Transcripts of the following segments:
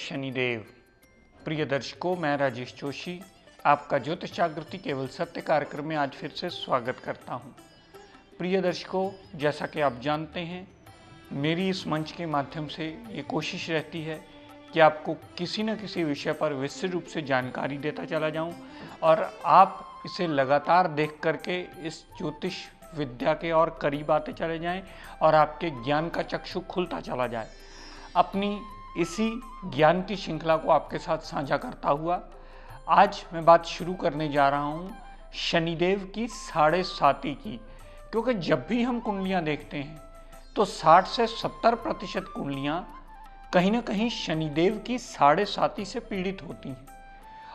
शनिदेव। प्रिय दर्शकों, मैं राजेश जोशी आपका ज्योतिष जागृति केवल सत्य कार्यक्रम में आज फिर से स्वागत करता हूं। प्रिय दर्शकों, जैसा कि आप जानते हैं, मेरी इस मंच के माध्यम से ये कोशिश रहती है कि आपको किसी न किसी विषय पर विस्तृत रूप से जानकारी देता चला जाऊं और आप इसे लगातार देख करके इस ज्योतिष विद्या के और करीब आते चले जाएं और आपके ज्ञान का चक्षु खुलता चला जाए। अपनी इसी ज्ञान की श्रृंखला को आपके साथ साझा करता हुआ आज मैं बात शुरू करने जा रहा हूँ शनिदेव की 7.5 की। क्योंकि जब भी हम कुंडलियाँ देखते हैं तो 60 से 70% कुंडलियाँ कहीं ना कहीं शनिदेव की 7.5 से पीड़ित होती हैं।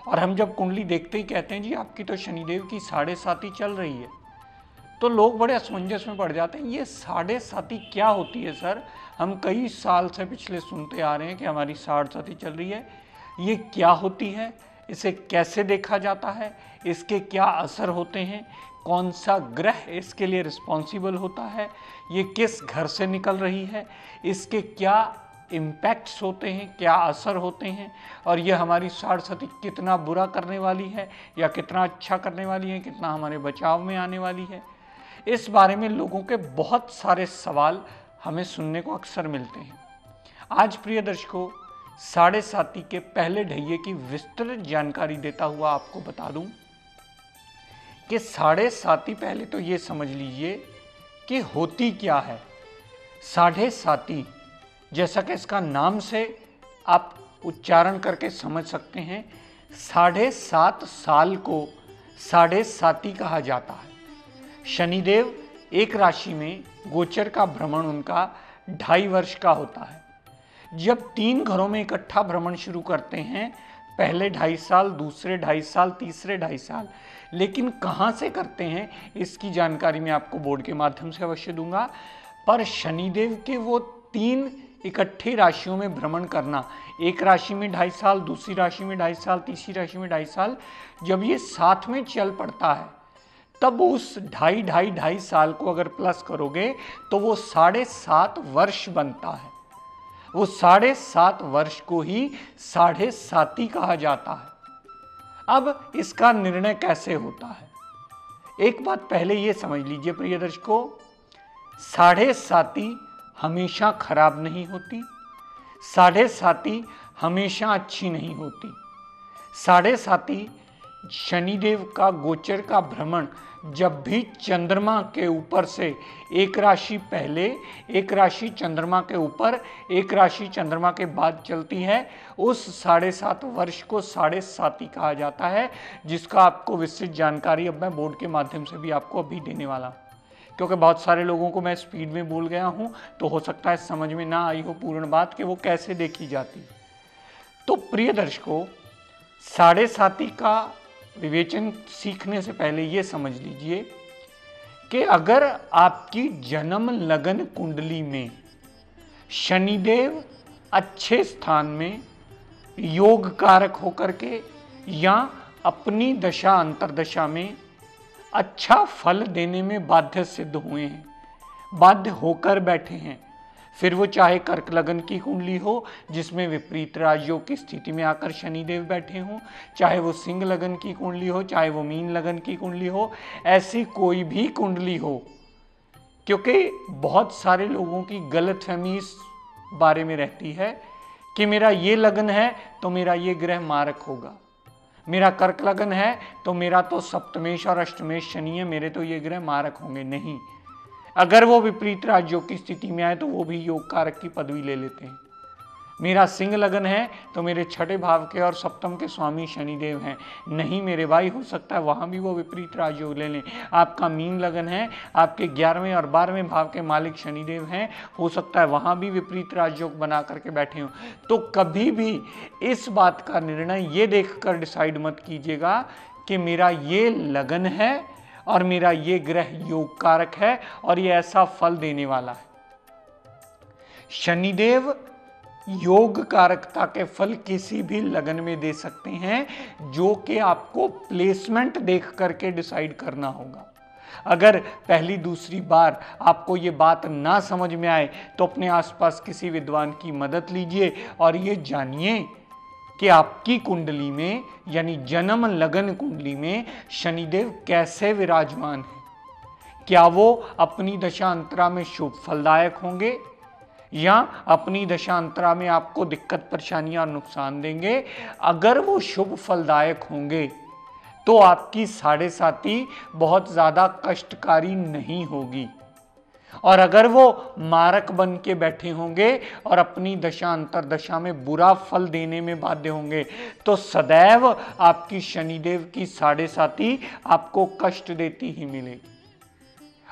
और हम जब कुंडली देखते ही कहते हैं जी आपकी तो शनिदेव की 7.5 चल रही है, तो लोग बड़े असमंजस में पड़ जाते हैं। ये 7.5 क्या होती है सर? हम कई साल से पिछले सुनते आ रहे हैं कि हमारी 7.5 चल रही है। ये क्या होती है? इसे कैसे देखा जाता है? इसके क्या असर होते हैं? कौन सा ग्रह इसके लिए रिस्पॉन्सिबल होता है? ये किस घर से निकल रही है? इसके क्या इम्पैक्ट्स होते हैं, क्या असर होते हैं? और ये हमारी 7.5 कितना बुरा करने वाली है या कितना अच्छा करने वाली है, कितना हमारे बचाव में आने वाली है? इस बारे में लोगों के बहुत सारे सवाल हमें सुनने को अक्सर मिलते हैं। आज प्रिय दर्शकों, 7.5 के पहले ढैये की विस्तृत जानकारी देता हुआ आपको बता दूं कि 7.5 पहले तो ये समझ लीजिए कि होती क्या है। 7.5 जैसा कि इसका नाम से आप उच्चारण करके समझ सकते हैं, 7.5 साल को 7.5 कहा जाता है। शनिदेव एक राशि में गोचर का भ्रमण उनका 2.5 वर्ष का होता है। जब 3 घरों में इकट्ठा भ्रमण शुरू करते हैं, पहले 2.5 साल, दूसरे 2.5 साल, तीसरे 2.5 साल, लेकिन कहाँ से करते हैं इसकी जानकारी मैं आपको बोर्ड के माध्यम से अवश्य दूंगा। पर शनिदेव के वो 3 इकट्ठी राशियों में भ्रमण करना, एक राशि में 2.5 साल, दूसरी राशि में 2.5 साल, तीसरी राशि में 2.5 साल, जब ये साथ में चल पड़ता है तब उस 2.5 साल को अगर प्लस करोगे तो वो 7.5 वर्ष बनता है। वो 7.5 वर्ष को ही 7.5 कहा जाता है। अब इसका निर्णय कैसे होता है? एक बात पहले ये समझ लीजिए प्रिय दर्शकों, 7.5 हमेशा खराब नहीं होती, 7.5 हमेशा अच्छी नहीं होती। 7.5 शनिदेव का गोचर का भ्रमण जब भी चंद्रमा के ऊपर से एक राशि पहले, एक राशि चंद्रमा के ऊपर, एक राशि चंद्रमा के बाद चलती है, उस 7.5 वर्ष को 7.5 कहा जाता है, जिसका आपको विस्तृत जानकारी अब मैं बोर्ड के माध्यम से भी आपको अभी देने वाला हूं। क्योंकि बहुत सारे लोगों को मैं स्पीड में बोल गया हूं, तो हो सकता है समझ में ना आई हो पूर्ण बात कि वो कैसे देखी जाती। तो प्रिय दर्शकों, 7.5 का विवेचन सीखने से पहले ये समझ लीजिए कि अगर आपकी जन्म लगन कुंडली में शनिदेव अच्छे स्थान में योग कारक होकर के या अपनी दशा अंतर्दशा में अच्छा फल देने में बाध्य सिद्ध हुए हैं, बाध्य होकर बैठे हैं, फिर वो चाहे कर्क लगन की कुंडली हो जिसमें विपरीत राजयोग की स्थिति में आकर शनिदेव बैठे हों, चाहे वो सिंह लगन की कुंडली हो, चाहे वो मीन लगन की कुंडली हो, ऐसी कोई भी कुंडली हो। क्योंकि बहुत सारे लोगों की गलतफहमी इस बारे में रहती है कि मेरा ये लगन है तो मेरा ये ग्रह मारक होगा, मेरा कर्क लगन है तो मेरा तो सप्तमेश और अष्टमेश शनि है, मेरे तो ये ग्रह मारक होंगे। नहीं, अगर वो विपरीत राजयोग की स्थिति में आए तो वो भी योग कारक की पदवी ले लेते हैं। मेरा सिंह लगन है तो मेरे 6ठे भाव के और सप्तम के स्वामी शनिदेव हैं। नहीं मेरे भाई, हो सकता है वहाँ भी वो विपरीत राजयोग ले लें। आपका मीन लगन है, आपके 11वें और 12वें भाव के मालिक शनिदेव हैं, हो सकता है वहाँ भी विपरीत राजयोग बना करके बैठे हों। तो कभी भी इस बात का निर्णय ये देख कर डिसाइड मत कीजिएगा कि मेरा ये लगन है और मेरा ये ग्रह योग कारक है और ये ऐसा फल देने वाला है। शनिदेव योग कारकता के फल किसी भी लगन में दे सकते हैं, जो कि आपको प्लेसमेंट देख करके डिसाइड करना होगा। अगर पहली दूसरी बार आपको ये बात ना समझ में आए तो अपने आसपास किसी विद्वान की मदद लीजिए और ये जानिए कि आपकी कुंडली में यानी जन्म लगन कुंडली में शनिदेव कैसे विराजमान है। क्या वो अपनी दशांतरा में शुभ फलदायक होंगे या अपनी दशांतरा में आपको दिक्कत परेशानियां नुकसान देंगे। अगर वो शुभ फलदायक होंगे तो आपकी साढ़े साथी बहुत ज्यादा कष्टकारी नहीं होगी, और अगर वो मारक बन के बैठे होंगे और अपनी दशा अंतर दशा में बुरा फल देने में बाध्य होंगे तो सदैव आपकी शनिदेव की साढ़े साथी आपको कष्ट देती ही मिलेगी।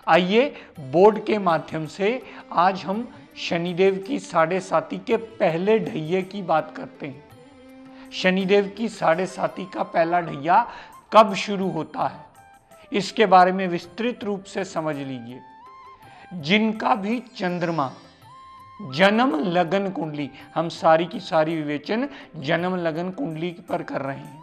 आइए बोर्ड के माध्यम से आज हम शनिदेव की साढ़े साथी के पहले ढैये की बात करते हैं। शनिदेव की साढ़े साथी का पहला ढैया कब शुरू होता है, इसके बारे में विस्तृत रूप से समझ लीजिए। जिनका भी चंद्रमा जन्म लगन कुंडली, हम सारी की सारी विवेचन जन्म लगन कुंडली पर कर रहे हैं,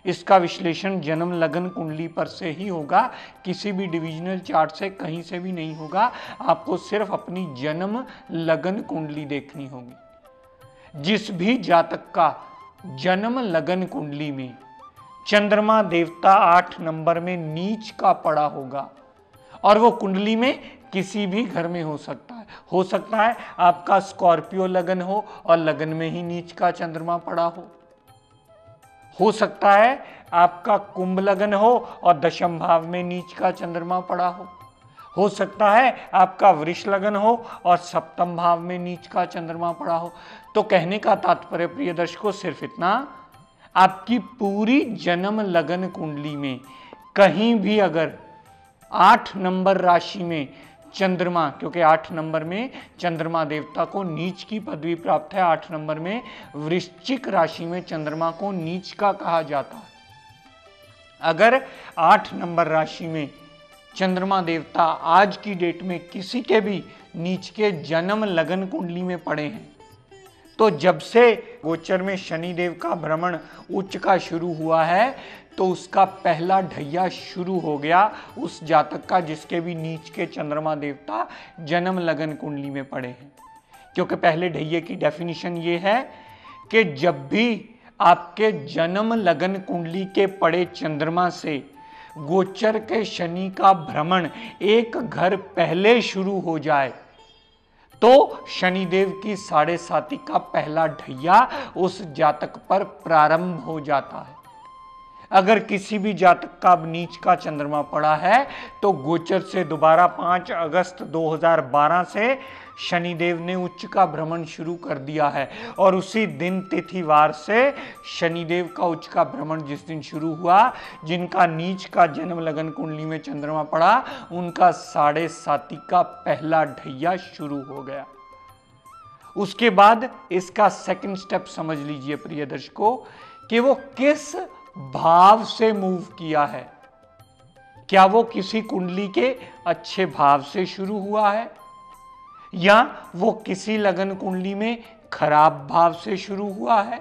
इसका विश्लेषण जन्म लगन कुंडली पर से ही होगा, किसी भी डिविजनल चार्ट से कहीं से भी नहीं होगा। आपको सिर्फ अपनी जन्म लगन कुंडली देखनी होगी। जिस भी जातक का जन्म लगन कुंडली में चंद्रमा देवता 8 नंबर में नीच का पड़ा होगा, और वो कुंडली में किसी भी घर में हो सकता है आपका स्कॉर्पियो लगन हो और लगन में ही नीच का चंद्रमा पड़ा हो सकता है आपका कुंभ लगन हो और दशम भाव में नीच का चंद्रमा पड़ा हो सकता है आपका वृष लगन हो और सप्तम भाव में नीच का चंद्रमा पड़ा हो। तो कहने का तात्पर्य प्रिय दर्शकों सिर्फ इतना, आपकी पूरी जन्म लगन कुंडली में कहीं भी अगर 8 नंबर राशि में चंद्रमा, क्योंकि 8 नंबर में चंद्रमा देवता को नीच की पदवी प्राप्त है, 8 नंबर में वृश्चिक राशि में चंद्रमा को नीच का कहा जाता है। अगर 8 नंबर राशि में चंद्रमा देवता आज की डेट में किसी के भी नीच के जन्म लगन कुंडली में पड़े हैं, तो जब से गोचर में शनिदेव का भ्रमण उच्च का शुरू हुआ है तो उसका पहला ढैया शुरू हो गया उस जातक का जिसके भी नीच के चंद्रमा देवता जन्म लगन कुंडली में पड़े हैं। क्योंकि पहले ढैये की डेफिनेशन ये है कि जब भी आपके जन्म लगन कुंडली के पड़े चंद्रमा से गोचर के शनि का भ्रमण एक घर पहले शुरू हो जाए तो शनिदेव की साढ़े साथी का पहला ढैया उस जातक पर प्रारंभ हो जाता है। अगर किसी भी जातक का अब नीच का चंद्रमा पड़ा है तो गोचर से दोबारा 5 अगस्त 2012 से शनिदेव ने उच्च का भ्रमण शुरू कर दिया है, और उसी दिन तिथिवार से शनिदेव का उच्च का भ्रमण जिस दिन शुरू हुआ, जिनका नीच का जन्म लगन कुंडली में चंद्रमा पड़ा उनका साढ़े साथी का पहला ढैया शुरू हो गया। उसके बाद इसका सेकंड स्टेप समझ लीजिए प्रिय दर्शकों कि वो किस भाव से मूव किया है। क्या वो किसी कुंडली के अच्छे भाव से शुरू हुआ है या वो किसी लगन कुंडली में खराब भाव से शुरू हुआ है,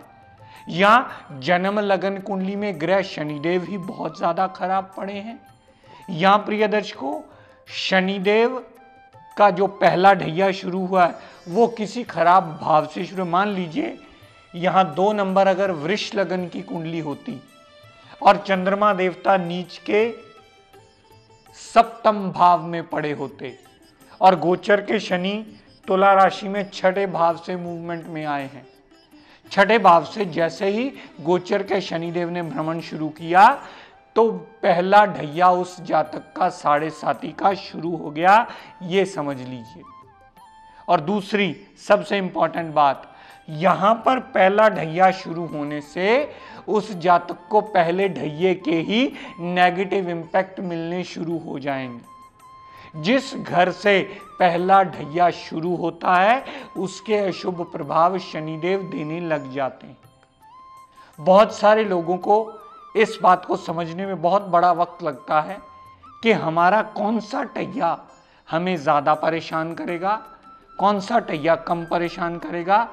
या जन्म लगन कुंडली में ग्रह शनिदेव ही बहुत ज्यादा खराब पड़े हैं, या प्रिय दर्शकों शनिदेव का जो पहला ढैया शुरू हुआ है वो किसी खराब भाव से शुरू। मान लीजिए यहां 2 नंबर अगर वृष लगन की कुंडली होती और चंद्रमा देवता नीच के सप्तम भाव में पड़े होते और गोचर के शनि तुला राशि में 6ठे भाव से मूवमेंट में आए हैं, 6ठे भाव से जैसे ही गोचर के शनिदेव ने भ्रमण शुरू किया तो पहला ढैया उस जातक का साढ़े साथी का शुरू हो गया, ये समझ लीजिए। और दूसरी सबसे इंपॉर्टेंट बात, यहां पर पहला ढैया शुरू होने से उस जातक को पहले ढैये के ही नेगेटिव इंपैक्ट मिलने शुरू हो जाएंगे। जिस घर से पहला ढैया शुरू होता है उसके अशुभ प्रभाव शनिदेव देने लग जाते हैं। बहुत सारे लोगों को इस बात को समझने में बहुत बड़ा वक्त लगता है कि हमारा कौन सा ढैया हमें ज्यादा परेशान करेगा, कौन सा ढैया कम परेशान करेगा।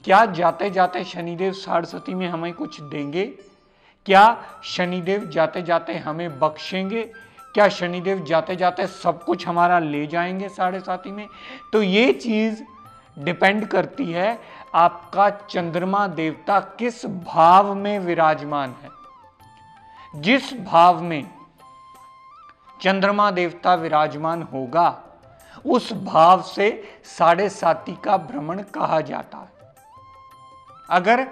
क्या जाते जाते शनिदेव साढ़े साथी में हमें कुछ देंगे, क्या शनिदेव जाते जाते हमें बख्शेंगे, क्या शनिदेव जाते जाते सब कुछ हमारा ले जाएंगे साढ़े साथी में। तो ये चीज डिपेंड करती है आपका चंद्रमा देवता किस भाव में विराजमान है। जिस भाव में चंद्रमा देवता विराजमान होगा उस भाव से 7.5 का भ्रमण कहा जाता है। अगर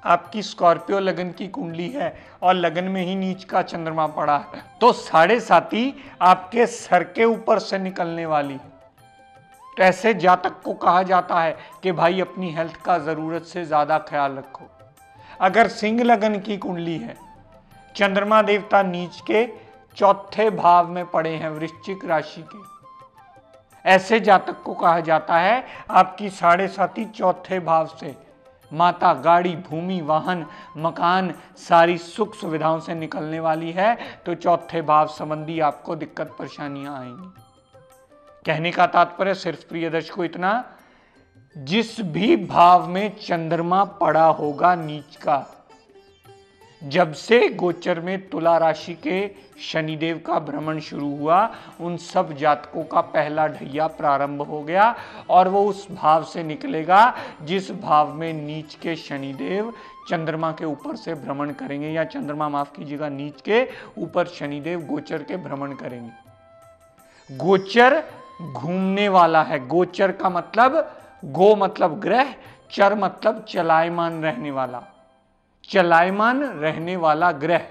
आपकी स्कॉर्पियो लगन की कुंडली है और लगन में ही नीच का चंद्रमा पड़ा है तो 7.5 आपके सर के ऊपर से निकलने वाली है। तो ऐसे जातक को कहा जाता है कि भाई अपनी हेल्थ का जरूरत से ज्यादा ख्याल रखो। अगर सिंह लगन की कुंडली है, चंद्रमा देवता नीच के 4थे भाव में पड़े हैं वृश्चिक राशि के, ऐसे जातक को कहा जाता है आपकी 7.5 4थे भाव से माता, गाड़ी, भूमि, वाहन, मकान सारी सुख सुविधाओं से निकलने वाली है। तो 4थे भाव संबंधी आपको दिक्कत परेशानियां आएंगी। कहने का तात्पर्य सिर्फ प्रिय दर्शकों इतना, जिस भी भाव में चंद्रमा पड़ा होगा नीच का, जब से गोचर में तुला राशि के शनिदेव का भ्रमण शुरू हुआ उन सब जातकों का पहला ढैया प्रारंभ हो गया और वो उस भाव से निकलेगा जिस भाव में नीच के शनिदेव चंद्रमा के ऊपर से भ्रमण करेंगे, या चंद्रमा माफ कीजिएगा नीच के ऊपर शनिदेव गोचर के भ्रमण करेंगे। गोचर घूमने वाला है। गोचर का मतलब गो मतलब ग्रह, चर मतलब चलायमान रहने वाला, चलायमान रहने वाला ग्रह।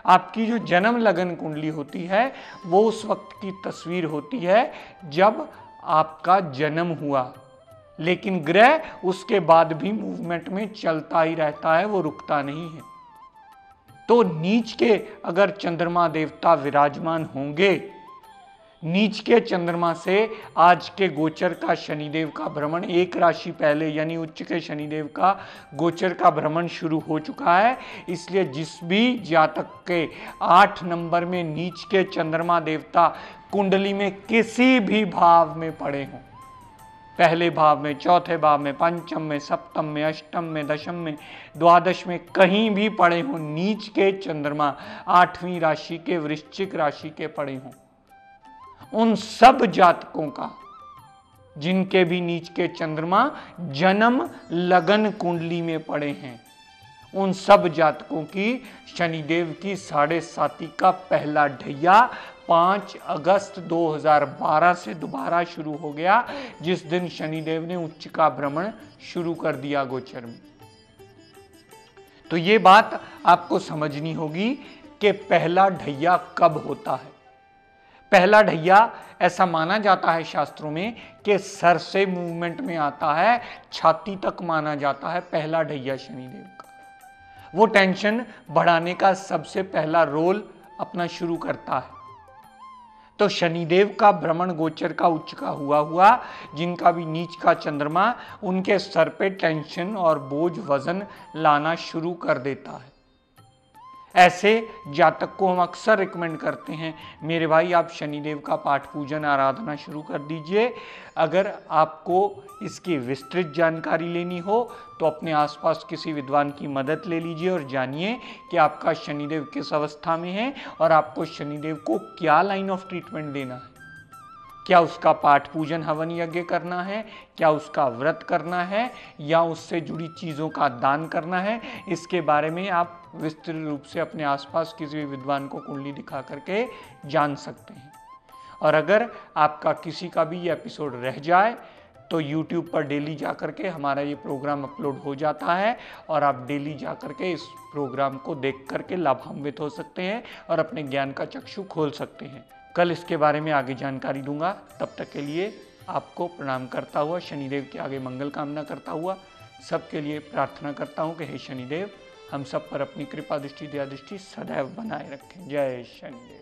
आपकी जो जन्म लगन कुंडली होती है वो उस वक्त की तस्वीर होती है जब आपका जन्म हुआ, लेकिन ग्रह उसके बाद भी मूवमेंट में चलता ही रहता है, वो रुकता नहीं है। तो नीच के अगर चंद्रमा देवता विराजमान होंगे, नीच के चंद्रमा से आज के गोचर का शनिदेव का भ्रमण 1 राशि पहले यानी उच्च के शनिदेव का गोचर का भ्रमण शुरू हो चुका है। इसलिए जिस भी जातक के 8 नंबर में नीच के चंद्रमा देवता कुंडली में किसी भी भाव में पड़े हों, पहले भाव में, 4थे भाव में, पंचम में, सप्तम में, अष्टम में, दशम में, द्वादश में, कहीं भी पड़े हों, नीच के चंद्रमा 8वीं राशि के वृश्चिक राशि के पड़े हों, उन सब जातकों का जिनके भी नीच के चंद्रमा जन्म लगन कुंडली में पड़े हैं, उन सब जातकों की शनिदेव की 7.5 का पहला ढैया 5 अगस्त 2012 से दोबारा शुरू हो गया, जिस दिन शनिदेव ने उच्च का भ्रमण शुरू कर दिया गोचर में। तो ये बात आपको समझनी होगी कि पहला ढैया कब होता है। पहला ढैया ऐसा माना जाता है शास्त्रों में कि सर से मूवमेंट में आता है, छाती तक माना जाता है पहला ढैया शनिदेव का। वो टेंशन बढ़ाने का सबसे पहला रोल अपना शुरू करता है। तो शनिदेव का भ्रमण गोचर का उच्च का हुआ जिनका भी नीच का चंद्रमा, उनके सर पे टेंशन और बोझ वजन लाना शुरू कर देता है। ऐसे जातक को हम अक्सर रिकमेंड करते हैं, मेरे भाई आप शनिदेव का पाठ पूजन आराधना शुरू कर दीजिए। अगर आपको इसकी विस्तृत जानकारी लेनी हो तो अपने आसपास किसी विद्वान की मदद ले लीजिए और जानिए कि आपका शनिदेव किस अवस्था में है और आपको शनिदेव को क्या लाइन ऑफ ट्रीटमेंट देना है। क्या उसका पाठ पूजन हवन यज्ञ करना है, क्या उसका व्रत करना है, या उससे जुड़ी चीज़ों का दान करना है, इसके बारे में आप विस्तृत रूप से अपने आसपास किसी भी विद्वान को कुंडली दिखा करके जान सकते हैं। और अगर आपका किसी का भी ये एपिसोड रह जाए तो YouTube पर डेली जा करके हमारा ये प्रोग्राम अपलोड हो जाता है और आप डेली जा करके इस प्रोग्राम को देख करके लाभान्वित हो सकते हैं और अपने ज्ञान का चक्षु खोल सकते हैं। कल इसके बारे में आगे जानकारी दूंगा। तब तक के लिए आपको प्रणाम करता हुआ, शनिदेव के आगे मंगल कामना करता हुआ, सबके लिए प्रार्थना करता हूँ कि हे शनिदेव हम सब पर अपनी कृपा दृष्टि दया दृष्टि सदैव बनाए रखें। जय शनिदेव।